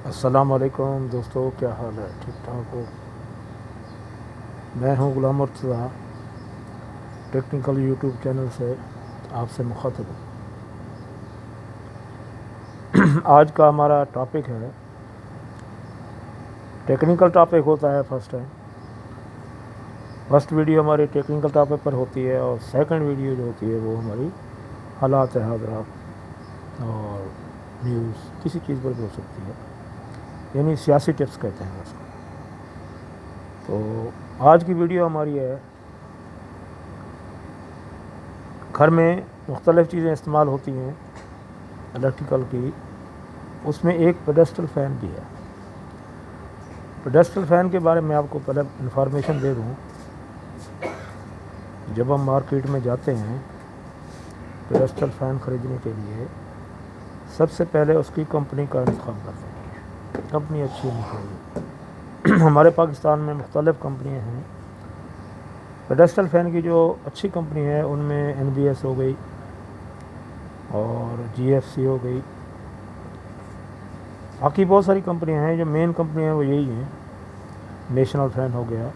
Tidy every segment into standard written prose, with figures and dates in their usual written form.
अस्सलाम वालेकुम दोस्तों, क्या हाल है? ठीक ठाक हो? मैं हूं गुलाम मुर्तज़ा, टेक्निकल यूट्यूब चैनल से आपसे मुखातिब हूं। आज का हमारा टॉपिक है, टेक्निकल टॉपिक होता है फर्स्ट टाइम। फर्स्ट वीडियो हमारी टेक्निकल टॉपिक पर होती है और सेकंड वीडियो जो होती है वो हमारी हालात हाज़िरात और न्यूज़ किसी चीज़ पर भी हो सकती है, यानी सियासी टिप्स कहते हैं उसको। तो आज की वीडियो हमारी है, घर में मुख्तलिफ़ चीज़ें इस्तेमाल होती हैं इलेक्ट्रिकल की, उसमें एक पेडेस्टल फ़ैन भी है। पेडेस्टल फ़ैन के बारे में आपको पहले इंफॉर्मेशन दे दूँ। जब हम मार्केट में जाते हैं पेडेस्टल फ़ैन ख़रीदने के लिए, सबसे पहले उसकी कंपनी का इंतखाब करते हैं। कंपनी अच्छी होनी चाहिए। हमारे पाकिस्तान में मुख्तलिफ़ कंपनियाँ हैं। पेडेस्टल फ़ैन की जो अच्छी कंपनी है उनमें NBS हो गई और GFC हो गई। बाकी बहुत सारी कंपनियां हैं, जो मेन कंपनी हैं वो यही हैं। नेशनल फ़ैन हो गया,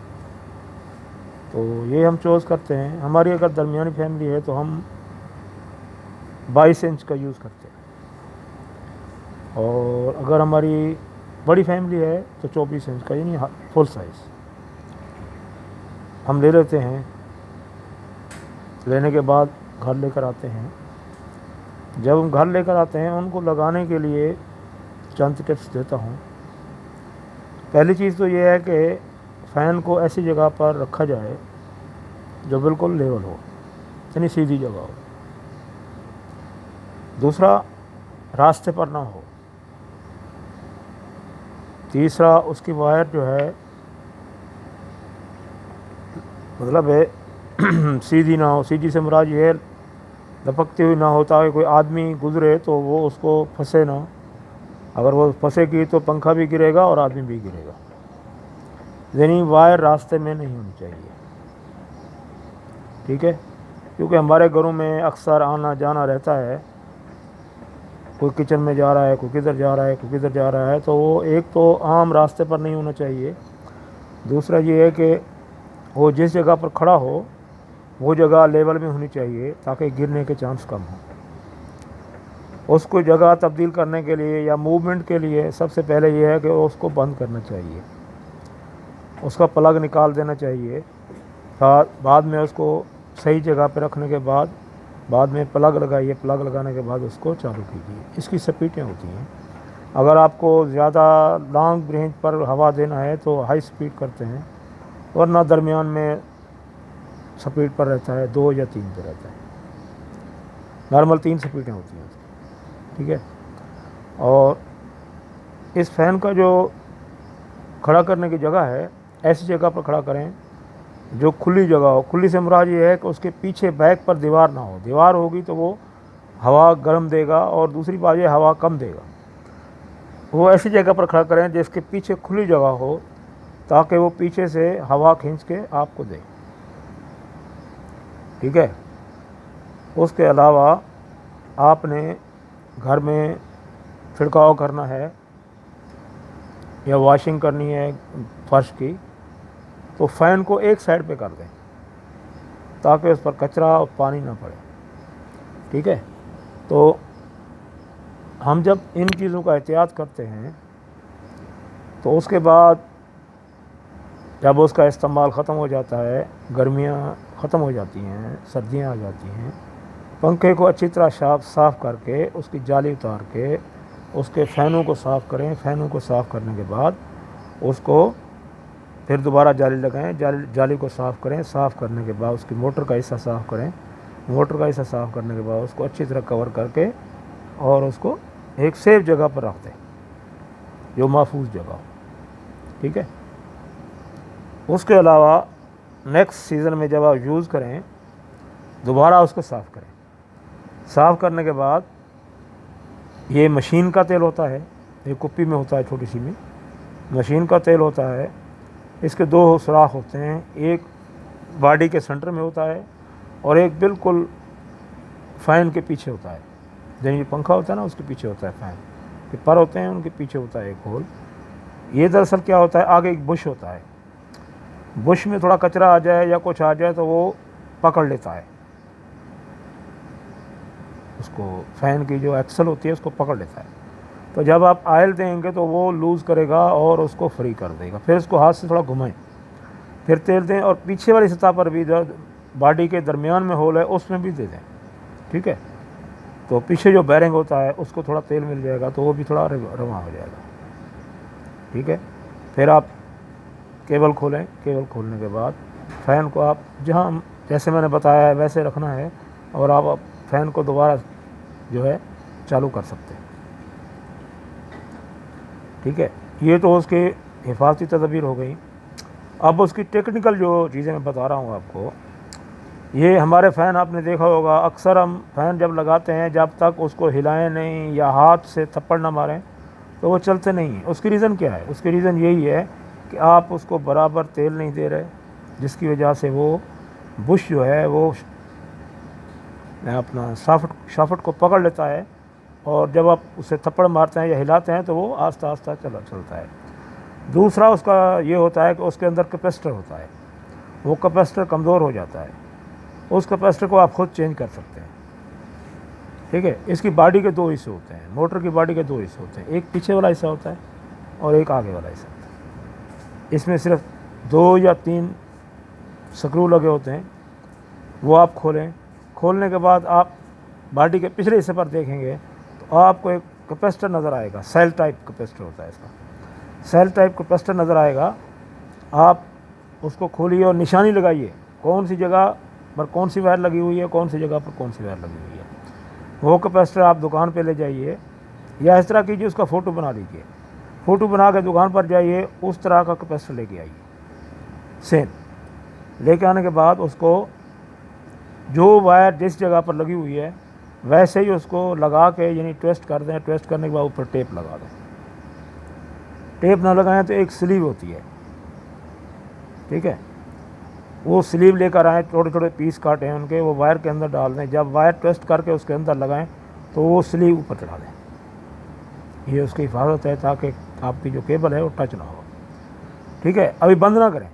तो ये हम चूज़ करते हैं। हमारी अगर दरमियानी फैमिली है तो हम 22 इंच का यूज़ करते हैं, और अगर हमारी बड़ी फैमिली है तो 24 इंच का, यानी फुल साइज़ हम ले लेते हैं। लेने के बाद घर लेकर आते हैं। जब हम घर लेकर आते हैं, उनको लगाने के लिए चंद टिप्स देता हूँ। पहली चीज़ तो ये है कि फ़ैन को ऐसी जगह पर रखा जाए जो बिल्कुल लेवल हो, यानी सीधी जगह हो। दूसरा, रास्ते पर ना हो। तीसरा, उसकी वायर जो है मतलब है सीधी ना हो। सीधी से मुराद ये है लपकती हुई ना हो, ताकि कोई आदमी गुजरे तो वो उसको फंसे ना। अगर वो फंसेगी तो पंखा भी गिरेगा और आदमी भी गिरेगा। यानी वायर रास्ते में नहीं होनी चाहिए, ठीक है? क्योंकि हमारे घरों में अक्सर आना जाना रहता है। कोई किचन में जा रहा है, कोई किधर जा रहा है, कोई किधर जा रहा है, तो वो एक तो आम रास्ते पर नहीं होना चाहिए। दूसरा ये है कि वो जिस जगह पर खड़ा हो वो जगह लेवल में होनी चाहिए, ताकि गिरने के चांस कम हो। उसको जगह तब्दील करने के लिए या मूवमेंट के लिए सबसे पहले ये है कि उसको बंद करना चाहिए, उसका प्लग निकाल देना चाहिए। बाद में उसको सही जगह पर रखने के बाद में प्लग लगाइए। प्लग लगाने के बाद उसको चालू कीजिए। इसकी स्पीडें होती हैं। अगर आपको ज़्यादा लॉन्ग रेंज पर हवा देना है तो हाई स्पीड करते हैं, वरना दरमियान में स्पीड पर रहता है, 2 या 3 पर रहता है। नॉर्मल 3 स्पीडें होती हैं उसकी, ठीक है? और इस फ़ैन का जो खड़ा करने की जगह है, ऐसी जगह पर खड़ा करें जो खुली जगह हो। खुली से मुराद ये है कि उसके पीछे बैक पर दीवार ना हो। दीवार होगी तो वो हवा गर्म देगा, और दूसरी बात ये हवा कम देगा। वो ऐसी जगह पर खड़ा करें जिसके पीछे खुली जगह हो, ताकि वो पीछे से हवा खींच के आपको दे, ठीक है? उसके अलावा आपने घर में छिड़काव करना है या वॉशिंग करनी है फर्श की, तो फ़ैन को एक साइड पे कर दें ताकि उस पर कचरा और पानी ना पड़े, ठीक है? तो हम जब इन चीज़ों का एहतियात करते हैं तो उसके बाद जब उसका इस्तेमाल ख़त्म हो जाता है, गर्मियाँ ख़त्म हो जाती हैं, सर्दियाँ आ जाती हैं, पंखे को अच्छी तरह साफ़ करके उसकी जाली उतार के उसके फ़ैनों को साफ़ करें। फ़ैनों को साफ़ करने के बाद उसको फिर दोबारा जाली लगाएं। जाली को साफ़ करें। साफ़ करने के बाद उसकी मोटर का हिस्सा साफ़ करें। मोटर का हिस्सा साफ़ करने के बाद उसको अच्छी तरह कवर करके और उसको एक सेफ जगह पर रख दें, जो महफूज जगह हो, ठीक है? उसके अलावा नेक्स्ट सीज़न में जब आप यूज़ करें, दोबारा उसको साफ़ करें। साफ़ करने के बाद ये मशीन का तेल होता है, एक कुप्पी में होता है, छोटी सी में मशीन का तेल होता है। इसके 2 सुराख होते हैं, एक बॉडी के सेंटर में होता है और एक बिल्कुल फ़ैन के पीछे होता है। जब ये पंखा होता है ना, उसके पीछे होता है फ़ैन, के पर होते हैं, उनके पीछे होता है एक होल। ये दरअसल क्या होता है, आगे एक बुश होता है, बुश में थोड़ा कचरा आ जाए या कुछ आ जाए तो वो पकड़ लेता है, उसको फ़ैन की जो एक्सल होती है उसको पकड़ लेता है। तो जब आप ऑयल देंगे तो वो लूज़ करेगा और उसको फ्री कर देगा। फिर उसको हाथ से थोड़ा घुमाएं, फिर तेल दें, और पीछे वाली सतह पर भी जो बॉडी के दरमियान में होल है उसमें भी दे दें, ठीक है। तो पीछे जो बैरिंग होता है उसको थोड़ा तेल मिल जाएगा तो वो भी थोड़ा रवा हो जाएगा, ठीक है। फिर आप केबल खोलें, केबल खोलने के बाद फ़ैन को आप जहाँ जैसे मैंने बताया है वैसे रखना है, और आप फ़ैन को दोबारा जो है चालू कर सकते हैं, ठीक है। ये तो उसके हिफाजती तदबीर हो गई। अब उसकी टेक्निकल जो चीज़ें मैं बता रहा हूँ आपको, ये हमारे फ़ैन आपने देखा होगा, अक्सर हम फ़ैन जब लगाते हैं जब तक उसको हिलाएं नहीं या हाथ से थप्पड़ ना मारें तो वो चलते नहीं हैं। उसकी रीज़न क्या है? उसकी रीज़न यही है कि आप उसको बराबर तेल नहीं दे रहे, जिसकी वजह से वो बुश जो है वो अपना शाफ्ट को पकड़ लेता है, और जब आप उसे थप्पड़ मारते हैं या हिलाते हैं तो वो आस्ता आस्ता चलता है। दूसरा उसका ये होता है कि उसके अंदर कैपेसिटर होता है, वो कैपेसिटर कमज़ोर हो जाता है, उस कैपेसिटर को आप खुद चेंज कर सकते हैं, ठीक है। इसकी बॉडी के दो हिस्से होते हैं, मोटर की बॉडी के दो हिस्से होते हैं, एक पीछे वाला हिस्सा होता है और एक आगे वाला हिस्सा होता है। इसमें सिर्फ 2 या 3 स्क्रू लगे होते हैं, वो आप खोलें। खोलने के बाद आप बॉडी के पिछले हिस्से पर देखेंगे तो आपको एक कैपेसिटर नज़र आएगा, सेल टाइप कैपेसिटर होता है इसका, सेल टाइप कैपेसिटर नज़र आएगा। आप उसको खोलिए और निशानी लगाइए कौन सी जगह पर कौन सी वायर लगी हुई है, कौन सी जगह पर कौन सी वायर लगी हुई है। वो कैपेसिटर आप दुकान पे ले जाइए, या इस तरह कीजिए, उसका फ़ोटो बना लीजिए, फ़ोटो बना के दुकान पर जाइए, उस तरह का कैपेसिटर लेके आइए, सेम लेके आने के बाद उसको जो वायर जिस जगह पर लगी हुई है वैसे ही उसको लगा के यानी ट्विस्ट कर दें। ट्विस्ट करने के बाद ऊपर टेप लगा दें। टेप ना लगाएं तो एक स्लीव होती है, ठीक है, वो स्लीव लेकर आएँ, छोटे छोटे पीस काटें उनके, वो वायर के अंदर डाल दें। जब वायर ट्विस्ट करके उसके अंदर लगाएं तो वो स्लीव ऊपर चढ़ा दें। ये उसकी हिफाजत है ताकि आपकी जो केबल है वो टच ना हो, ठीक है। अभी बंद ना करें,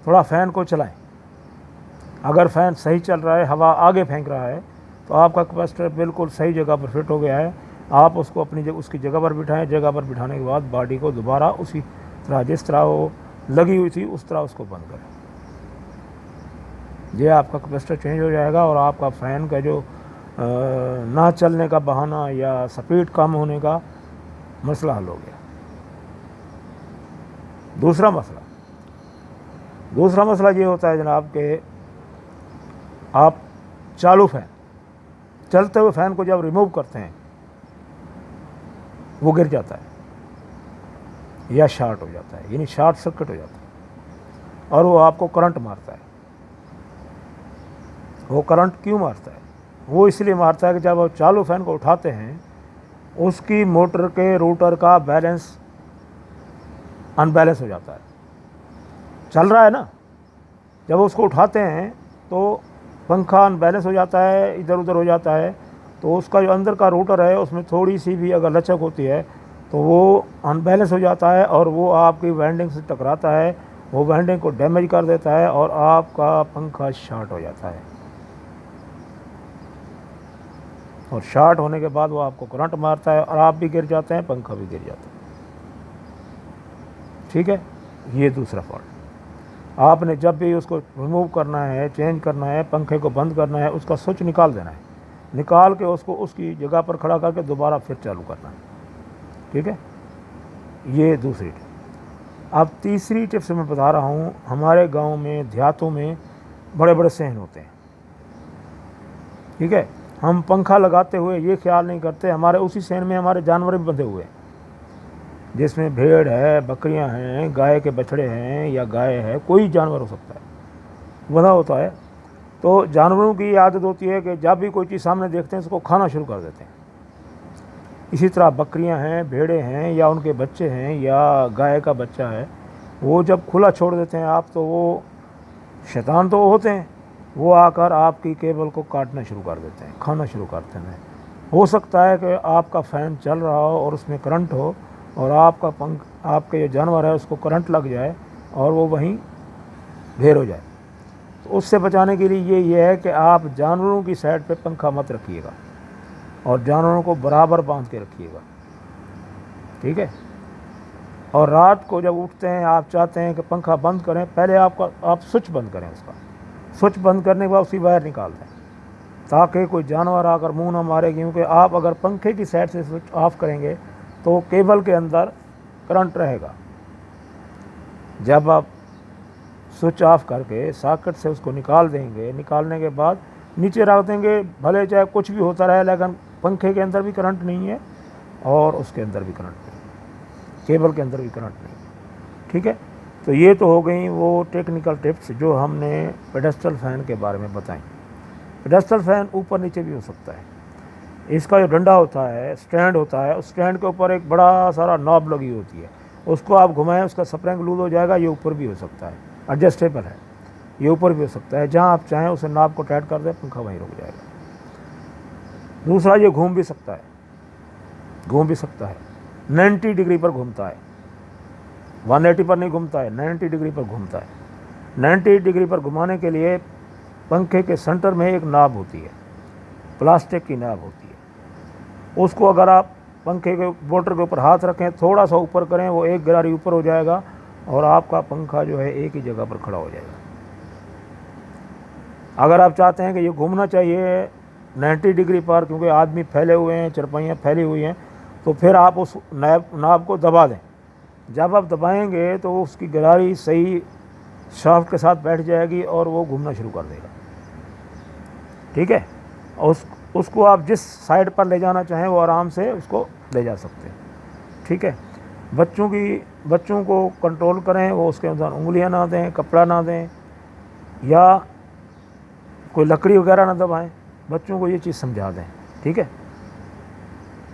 थोड़ा फ़ैन को चलाएं। अगर फ़ैन सही चल रहा है, हवा आगे फेंक रहा है, तो आपका कैपेसिटर बिल्कुल सही जगह पर फिट हो गया है। आप उसको अपनी उसकी जगह पर बिठाएं। जगह पर बिठाने के बाद बॉडी को दोबारा उसी तरह जिस तरह वो लगी हुई थी उस तरह उसको बंद करें। ये आपका कैपेसिटर चेंज हो जाएगा और आपका फ़ैन का जो ना चलने का बहाना या स्पीड कम होने का मसला हल हो गया। दूसरा मसला ये होता है जनाब कि आप चालू फ़ैन, चलते हुए फ़ैन को जब रिमूव करते हैं वो गिर जाता है या शॉर्ट हो जाता है, यानी शॉर्ट सर्किट हो जाता है, और वो आपको करंट मारता है। वो करंट क्यों मारता है? वो इसलिए मारता है कि जब आप चालू फ़ैन को उठाते हैं उसकी मोटर के रोटर का बैलेंस अनबैलेंस हो जाता है। चल रहा है ना, जब उसको उठाते हैं तो पंखा अनबैलेंस हो जाता है, इधर उधर हो जाता है, तो उसका जो अंदर का रोटर है उसमें थोड़ी सी भी अगर लचक होती है तो वो अनबैलेंस हो जाता है और वो आपकी वाइंडिंग से टकराता है, वो वाइंडिंग को डैमेज कर देता है और आपका पंखा शॉर्ट हो जाता है। और शॉर्ट होने के बाद वो आपको करंट मारता है और आप भी गिर जाते हैं, पंखा भी गिर जाता है, ठीक है। ये दूसरा फॉल्ट। आपने जब भी उसको रिमूव करना है, चेंज करना है, पंखे को बंद करना है, उसका स्विच निकाल देना है, निकाल के उसको उसकी जगह पर खड़ा करके दोबारा फिर चालू करना है, ठीक है। ये दूसरी टिप। अब तीसरी टिप से मैं बता रहा हूँ, हमारे गांव में देहातों में बड़े बड़े सहन होते हैं, ठीक है। हम पंखा लगाते हुए ये ख्याल नहीं करते हमारे उसी सहन में हमारे जानवर भी बंधे हुए हैं, जिसमें भेड़ है, बकरियां हैं, गाय के बछड़े हैं या गाय है, कोई जानवर हो सकता है, बंधा होता है। तो जानवरों की आदत होती है कि जब भी कोई चीज़ सामने देखते हैं उसको खाना शुरू कर देते हैं। इसी तरह बकरियां हैं, भेड़े हैं या उनके बच्चे हैं या गाय का बच्चा है, वो जब खुला छोड़ देते हैं आप, तो वो शैतान तो होते हैं, वो आकर आपकी केबल को काटना शुरू कर देते हैं, खाना शुरू करते हैं। हो सकता है कि आपका फ़ैन चल रहा हो और उसमें करंट हो और आपका पंख, आपके जो जानवर है उसको करंट लग जाए और वो वहीं ढेर हो जाए। तो उससे बचाने के लिए ये है कि आप जानवरों की साइड पे पंखा मत रखिएगा और जानवरों को बराबर बांध के रखिएगा, ठीक है। और रात को जब उठते हैं, आप चाहते हैं कि पंखा बंद करें, पहले आप स्विच बंद करें उसका। स्विच बंद करने के बाद उसकी वायर निकाल दें ताकि कोई जानवर आकर मुंह ना मारे, क्योंकि आप अगर पंखे की साइड से स्विच ऑफ करेंगे तो केबल के अंदर करंट रहेगा। जब आप स्विच ऑफ करके सॉकेट से उसको निकाल देंगे, निकालने के बाद नीचे रख देंगे, भले चाहे कुछ भी होता रहे, लेकिन पंखे के अंदर भी करंट नहीं है और उसके अंदर भी करंट नहीं, केबल के अंदर भी करंट नहीं, ठीक है। तो ये तो हो गई वो टेक्निकल टिप्स जो हमने पेडेस्टल फ़ैन के बारे में बताई। पेडेस्टल फ़ैन ऊपर नीचे भी हो सकता है। इसका जो डंडा होता है, स्टैंड होता है, उस स्टैंड के ऊपर एक बड़ा सारा नॉब लगी होती है, उसको आप घुमाएं, उसका स्प्रिंग लूज हो जाएगा। ये ऊपर भी हो सकता है, एडजस्टेबल है, ये ऊपर भी हो सकता है। जहाँ आप चाहें उसे नॉब को टाइट कर दें, पंखा वहीं रुक जाएगा। दूसरा, ये घूम भी सकता है, 90 डिग्री पर घूमता है, 180 पर नहीं घूमता है, 90 डिग्री पर घूमता है। 90 डिग्री पर घुमाने के लिए पंखे के सेंटर में एक नाब होती है, प्लास्टिक की नाब होती है। उसको अगर आप पंखे के मोटर के ऊपर हाथ रखें, थोड़ा सा ऊपर करें, वो एक गिरारी ऊपर हो जाएगा और आपका पंखा जो है एक ही जगह पर खड़ा हो जाएगा। अगर आप चाहते हैं कि ये घूमना चाहिए 90 डिग्री पर, क्योंकि आदमी फैले हुए हैं, चरपाइयाँ फैली हुई हैं, तो फिर आप उस नाब को दबा दें। जब आप दबाएंगे तो उसकी गिरारी सही शाफ्ट के साथ बैठ जाएगी और वो घूमना शुरू कर देगा, ठीक है। और उसको आप जिस साइड पर ले जाना चाहें वो आराम से उसको ले जा सकते हैं, ठीक है। बच्चों को कंट्रोल करें, वो उसके अंदर उंगलियां ना दें, कपड़ा ना दें या कोई लकड़ी वगैरह ना दबाएं। बच्चों को ये चीज़ समझा दें, ठीक है।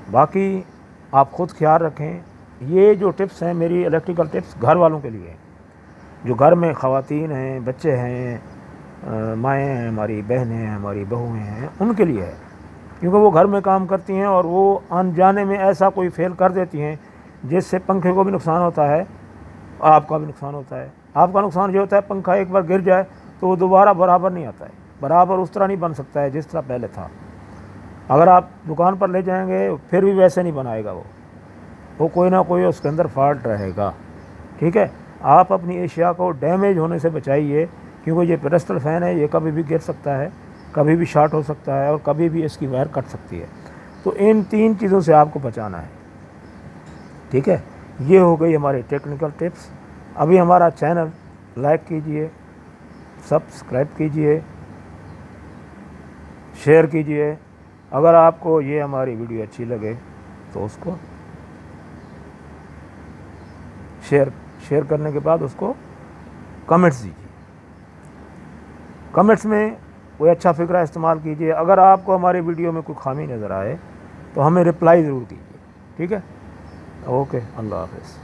बाकी आप ख़ुद ख्याल रखें। ये जो टिप्स हैं मेरी इलेक्ट्रिकल टिप्स घर वालों के लिए हैं, जो घर में ख़वातीन हैं, बच्चे हैं, माएँ हैं, हमारी बहनें हैं, हमारी बहुएँ हैं, उनके लिए है। क्योंकि वो घर में काम करती हैं और वो अनजाने में ऐसा कोई फेल कर देती हैं जिससे पंखे को भी नुकसान होता है, आपका भी नुकसान होता है। आपका नुकसान ये होता है, पंखा एक बार गिर जाए तो वो दोबारा बराबर नहीं आता है, बराबर उस तरह नहीं बन सकता है जिस तरह पहले था। अगर आप दुकान पर ले जाएंगे फिर भी वैसे नहीं बनाएगा वो कोई ना कोई उसके अंदर फॉल्ट रहेगा, ठीक है। आप अपनी एशिया को डैमेज होने से बचाइए, क्योंकि ये पेडेस्टल फ़ैन है, ये कभी भी गिर सकता है, कभी भी शॉर्ट हो सकता है और कभी भी इसकी वायर कट सकती है। तो इन 3 चीज़ों से आपको बचाना है, ठीक है। ये हो गई हमारी टेक्निकल टिप्स। अभी हमारा चैनल लाइक कीजिए, सब्सक्राइब कीजिए, शेयर कीजिए। अगर आपको ये हमारी वीडियो अच्छी लगे तो उसको शेयर करने के बाद उसको कमेंट्स दीजिए। कमेंट्स में कोई अच्छा फ़िक्रा इस्तेमाल कीजिए। अगर आपको हमारे वीडियो में कोई खामी नज़र आए तो हमें रिप्लाई ज़रूर कीजिए, ठीक है। ओके, अल्लाह हाफ़िज़।